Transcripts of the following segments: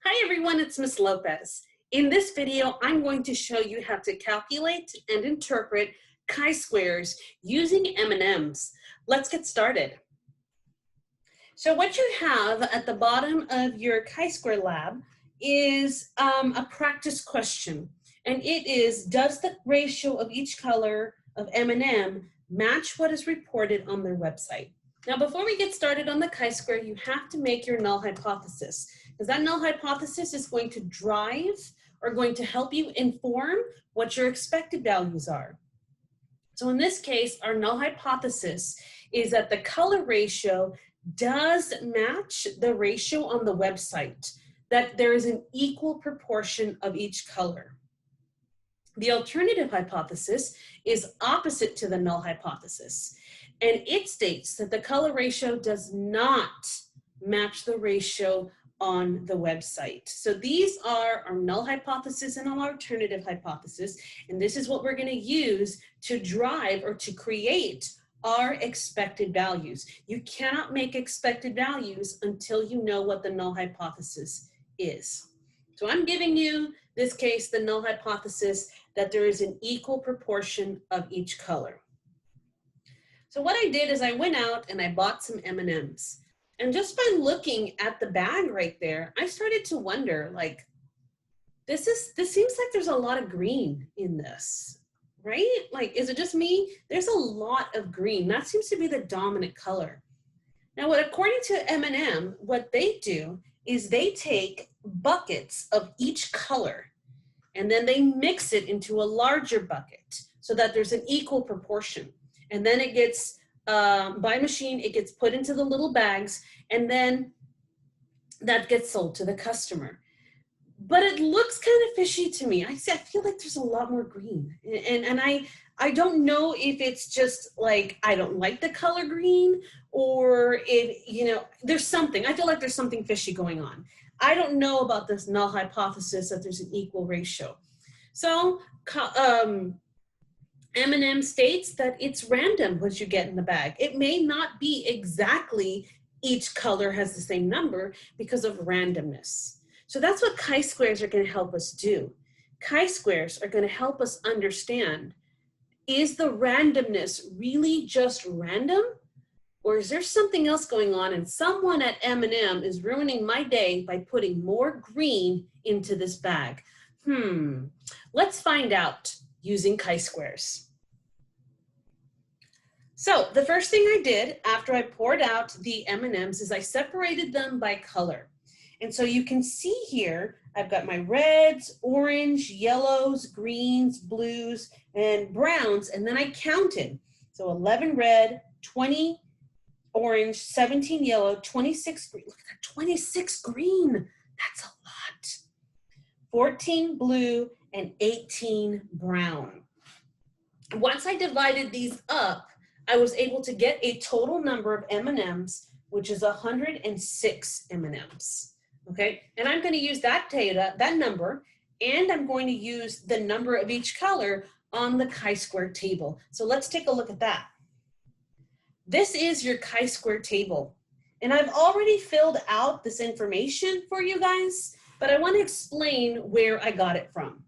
Hi everyone, it's Miss Lopez. In this video, I'm going to show you how to calculate and interpret chi-squares using M&Ms. Let's get started. So what you have at the bottom of your chi-square lab is a practice question. And it is, does the ratio of each color of M&M match what is reported on their website? Now, before we get started on the chi-square, you have to make your null hypothesis, because that null hypothesis is going to drive or going to help you inform what your expected values are. So in this case, our null hypothesis is that the color ratio does match the ratio on the website, that there is an equal proportion of each color. The alternative hypothesis is opposite to the null hypothesis, and it states that the color ratio does not match the ratio on the website. So these are our null hypothesis and our alternative hypothesis, and this is what we're going to use to drive or to create our expected values. You cannot make expected values until you know what the null hypothesis is. So I'm giving you, this case, the null hypothesis that there is an equal proportion of each color. So what I did is I went out and I bought some M&Ms. And just by looking at the bag right there, I started to wonder, like, this seems like there's a lot of green in this, right? Like, is it just me? There's a lot of green. That seems to be the dominant color. Now, according to M&M, what they do is they take buckets of each color and then they mix it into a larger bucket so that there's an equal proportion. And then it gets, by machine, it gets put into the little bags, and then that gets sold to the customer. But it looks kind of fishy to me. I feel like there's a lot more green. And I don't know if it's just like, I don't like the color green, or if, you know, there's something. I feel like there's something fishy going on. I don't know about this null hypothesis that there's an equal ratio. So, M&M states that it's random what you get in the bag. It may not be exactly each color has the same number because of randomness. So that's what chi-squares are going to help us do. Chi-squares are going to help us understand, is the randomness really just random? Or is there something else going on and someone at M&M is ruining my day by putting more green into this bag? Let's find out using chi-squares. So the first thing I did after I poured out the M&Ms is I separated them by color. And so you can see here, I've got my reds, orange, yellows, greens, blues, and browns, and then I counted. So 11 red, 20 orange, 17 yellow, 26 green. Look at that, 26 green. That's a lot. 14 blue, and 18 brown. Once I divided these up, I was able to get a total number of M&Ms, which is 106 M&Ms. Okay, and I'm going to use that data, that number, and I'm going to use the number of each color on the chi-square table. So let's take a look at that. This is your chi-square table, and I've already filled out this information for you guys, but I want to explain where I got it from.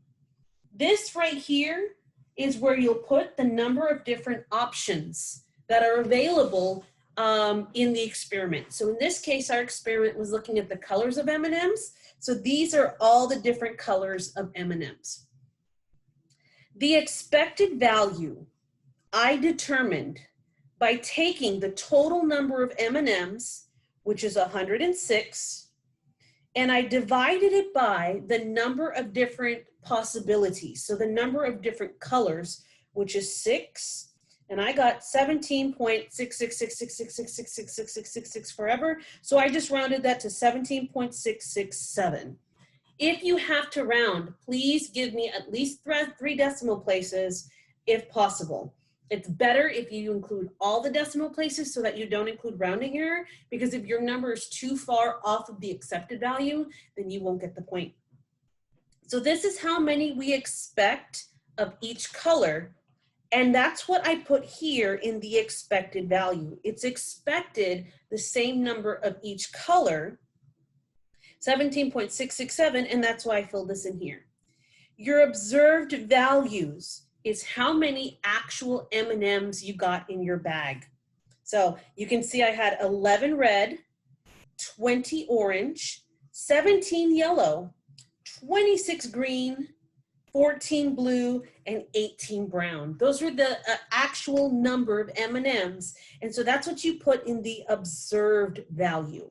This right here is where you'll put the number of different options that are available in the experiment. So in this case, our experiment was looking at the colors of M&Ms. So these are all the different colors of M&Ms. The expected value I determined by taking the total number of M&Ms, which is 106, and I divided it by the number of different possibilities. So the number of different colors, which is 6, and I got 17.66666666666 forever. So I just rounded that to 17.667. If you have to round, please give me at least 3 decimal places if possible. It's better if you include all the decimal places so that you don't include rounding error, because if your number is too far off of the accepted value, then you won't get the point. So this is how many we expect of each color, and that's what I put here in the expected value. It's expected the same number of each color. 17.667, and that's why I filled this in here. Your observed values is how many actual M&Ms you got in your bag. So you can see I had 11 red, 20 orange, 17 yellow, 26 green, 14 blue, and 18 brown. Those were the actual number of M&Ms. And so that's what you put in the observed value.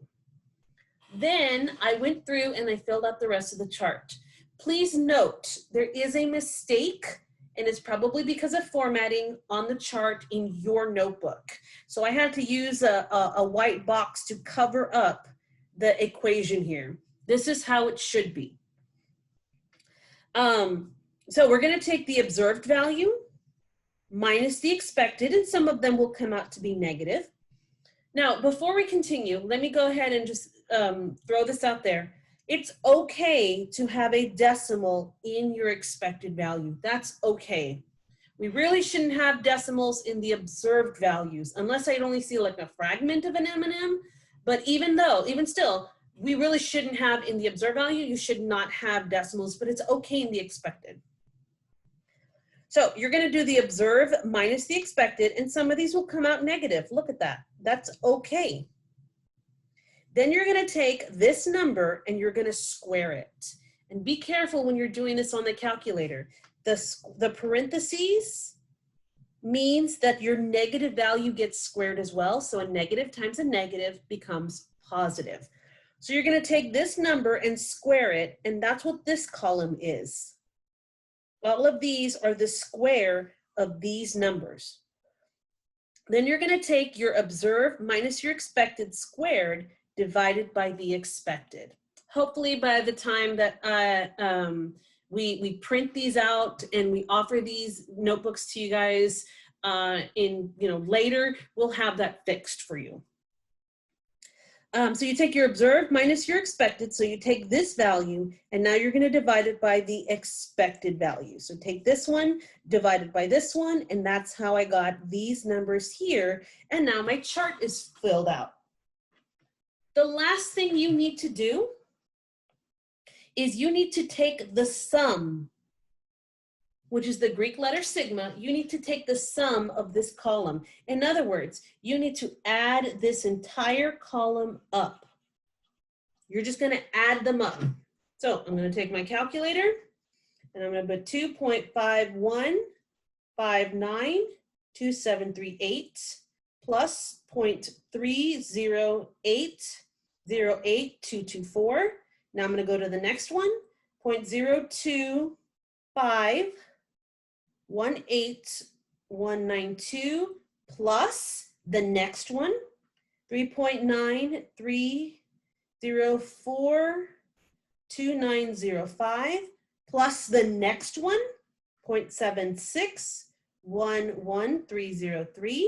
Then I went through and I filled out the rest of the chart. Please note, there is a mistake, and it's probably because of formatting on the chart in your notebook. So I had to use a white box to cover up the equation here. This is how it should be. So we're going to take the observed value minus the expected, and some of them will come out to be negative. Now, before we continue, let me go ahead and just throw this out there. It's okay to have a decimal in your expected value. That's okay. We really shouldn't have decimals in the observed values unless I only see like a fragment of an M&M. But even still, we really shouldn't have in the observed value. You should not have decimals, but it's okay in the expected. So you're going to do the observe minus the expected, and some of these will come out negative. Look at that. That's okay. Then you're going to take this number and you're going to square it. And be careful when you're doing this on the calculator. The parentheses means that your negative value gets squared as well. So a negative times a negative becomes positive. So you're going to take this number and square it, and that's what this column is. All of these are the square of these numbers. Then you're going to take your observed minus your expected squared divided by the expected. Hopefully by the time that we print these out and we offer these notebooks to you guys later, we'll have that fixed for you. So you take your observed minus your expected, so you take this value, and now you're going to divide it by the expected value. So take this one, divide it by this one, and that's how I got these numbers here, and now my chart is filled out. The last thing you need to do is you need to take the sum, which is the Greek letter sigma. You need to take the sum of this column. In other words, you need to add this entire column up. You're just going to add them up. So I'm going to take my calculator and I'm going to put 2.51592738 plus 0.30808224. Now I'm going to go to the next one, 0.02518192 plus the next one, 3.93042905 plus the next one, 0.7611303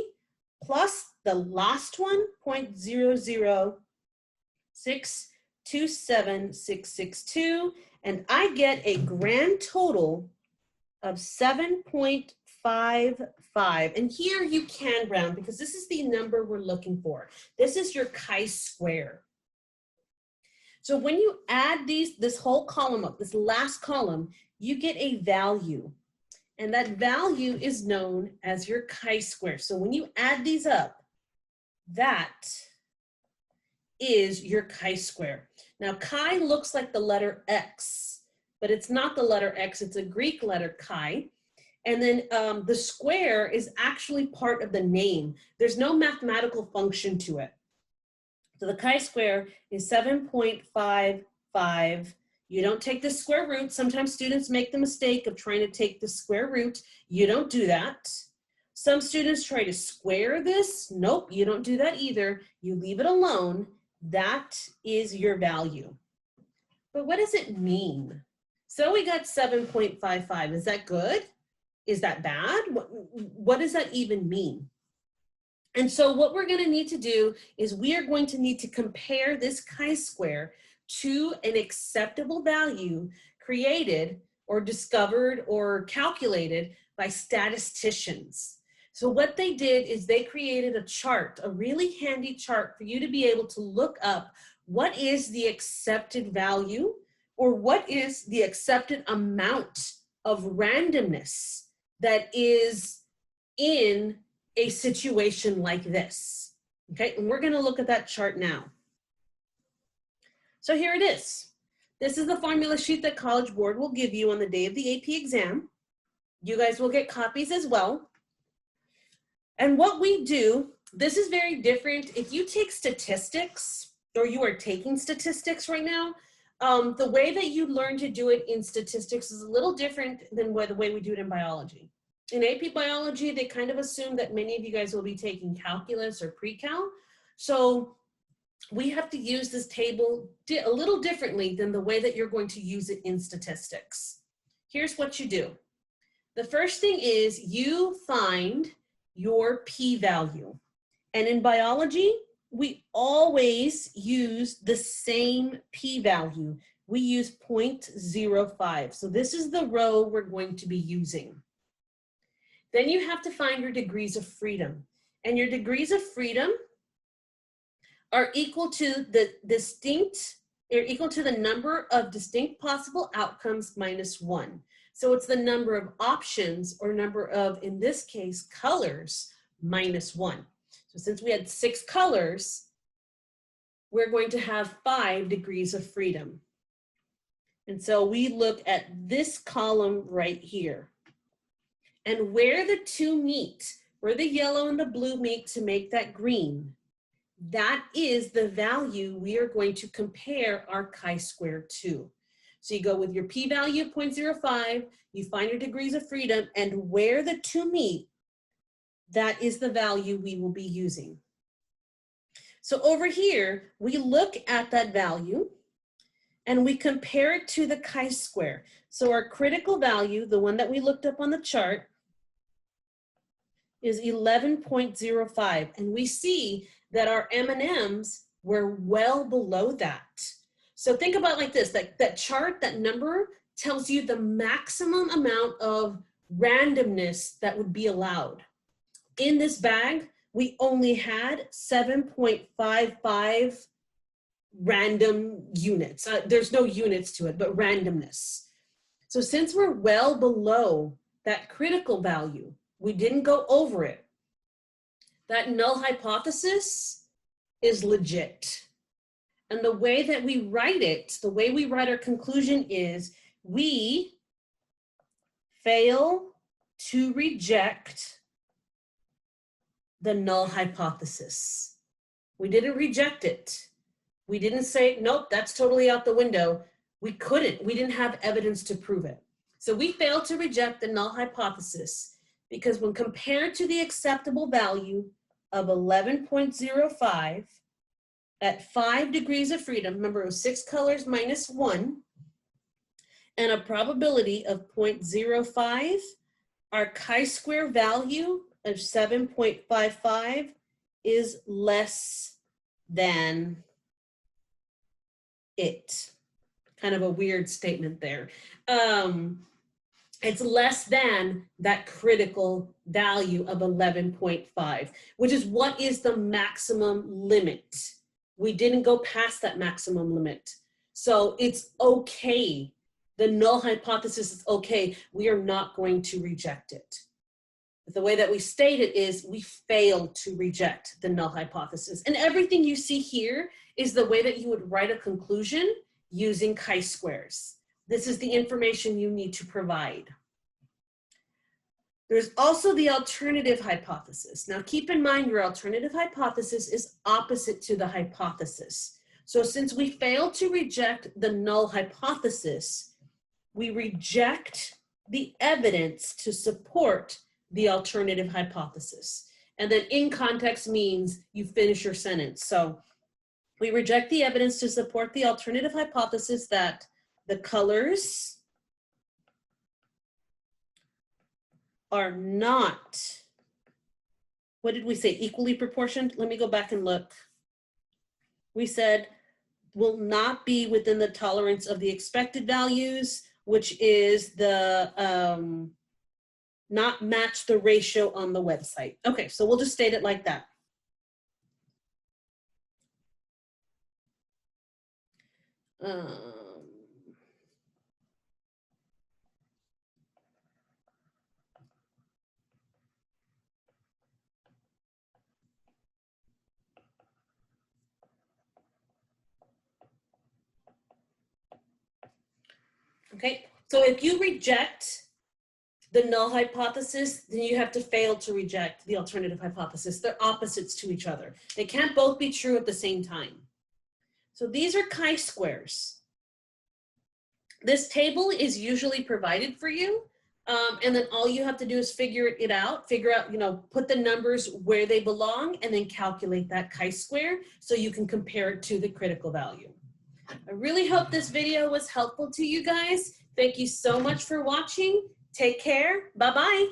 plus the last one, 0.006276662, and I get a grand total of 7.55. And here you can round because this is the number we're looking for. This is your chi-square. So when you add this whole column up, this last column, you get a value. And that value is known as your chi-square. So when you add these up, that is your chi-square. Now chi looks like the letter X, but it's not the letter X, it's a Greek letter chi. And then the square is actually part of the name. There's no mathematical function to it. So the chi-square is 7.55. You don't take the square root. Sometimes students make the mistake of trying to take the square root. You don't do that. Some students try to square this. Nope, you don't do that either. You leave it alone. That is your value. But what does it mean? So we got 7.55. Is that good? Is that bad? What does that even mean? And so what we're going to need to do is we are going to need to compare this chi-square to an acceptable value created or discovered or calculated by statisticians. So what they did is they created a chart, a really handy chart for you to be able to look up what is the accepted value or what is the accepted amount of randomness that is in a situation like this. Okay, and we're gonna look at that chart now. So here it is. This is the formula sheet that College Board will give you on the day of the AP exam. You guys will get copies as well. And what we do, this is very different. If you take statistics, or you are taking statistics right now, the way that you learn to do it in statistics is a little different than the way we do it in biology. In AP biology, they kind of assume that many of you guys will be taking calculus or pre-cal. So we have to use this table a little differently than the way that you're going to use it in statistics. Here's what you do. The first thing is you find your p-value. And in biology, we always use the same p-value. We use 0.05. So this is the row we're going to be using. Then you have to find your degrees of freedom. And your degrees of freedom are equal to the number of distinct possible outcomes minus 1. So it's the number of options or number of, in this case, colors minus 1. So since we had 6 colors, we're going to have 5 degrees of freedom. And so we look at this column right here. And where the two meet, where the yellow and the blue meet to make that green, that is the value we are going to compare our chi-square to. So you go with your p-value of 0.05, you find your degrees of freedom, and where the two meet, that is the value we will be using. So over here, we look at that value and we compare it to the chi-square. So our critical value, the one that we looked up on the chart, is 11.05. And we see that our M&Ms were well below that. So think about it like this, that chart, that number tells you the maximum amount of randomness that would be allowed. In this bag, we only had 7.55 random units. There's no units to it, but randomness. So since we're well below that critical value, we didn't go over it. That null hypothesis is legit. And the way that we write it, the way we write our conclusion is we fail to reject the null hypothesis. We didn't reject it. We didn't say, nope, that's totally out the window. We couldn't. We didn't have evidence to prove it. So we failed to reject the null hypothesis because when compared to the acceptable value of 11.05 at 5 degrees of freedom, remember it was 6 colors minus 1, and a probability of 0.05, our chi-square value of 7.55 is less than it. Kind of a weird statement there. It's less than that critical value of 11.5, which is what is the maximum limit. We didn't go past that maximum limit. So it's okay. The null hypothesis is okay. We are not going to reject it. But the way that we state it is we failed to reject the null hypothesis. And everything you see here is the way that you would write a conclusion using chi-squares. This is the information you need to provide. There's also the alternative hypothesis. Now keep in mind your alternative hypothesis is opposite to the hypothesis. So since we failed to reject the null hypothesis, we reject the evidence to support the alternative hypothesis. And then in context means you finish your sentence. So we reject the evidence to support the alternative hypothesis that the colors are not, what did we say, equally proportioned? Let me go back and look. We said will not be within the tolerance of the expected values, which is the not match the ratio on the website. Okay, so we'll just state it like that. Okay, so if you reject the null hypothesis, then you have to fail to reject the alternative hypothesis. They're opposites to each other. They can't both be true at the same time. So these are chi-squares. This table is usually provided for you, and then all you have to do is figure out, put the numbers where they belong, and then calculate that chi-square so you can compare it to the critical value. I really hope this video was helpful to you guys. Thank you so much for watching. Take care. Bye-bye.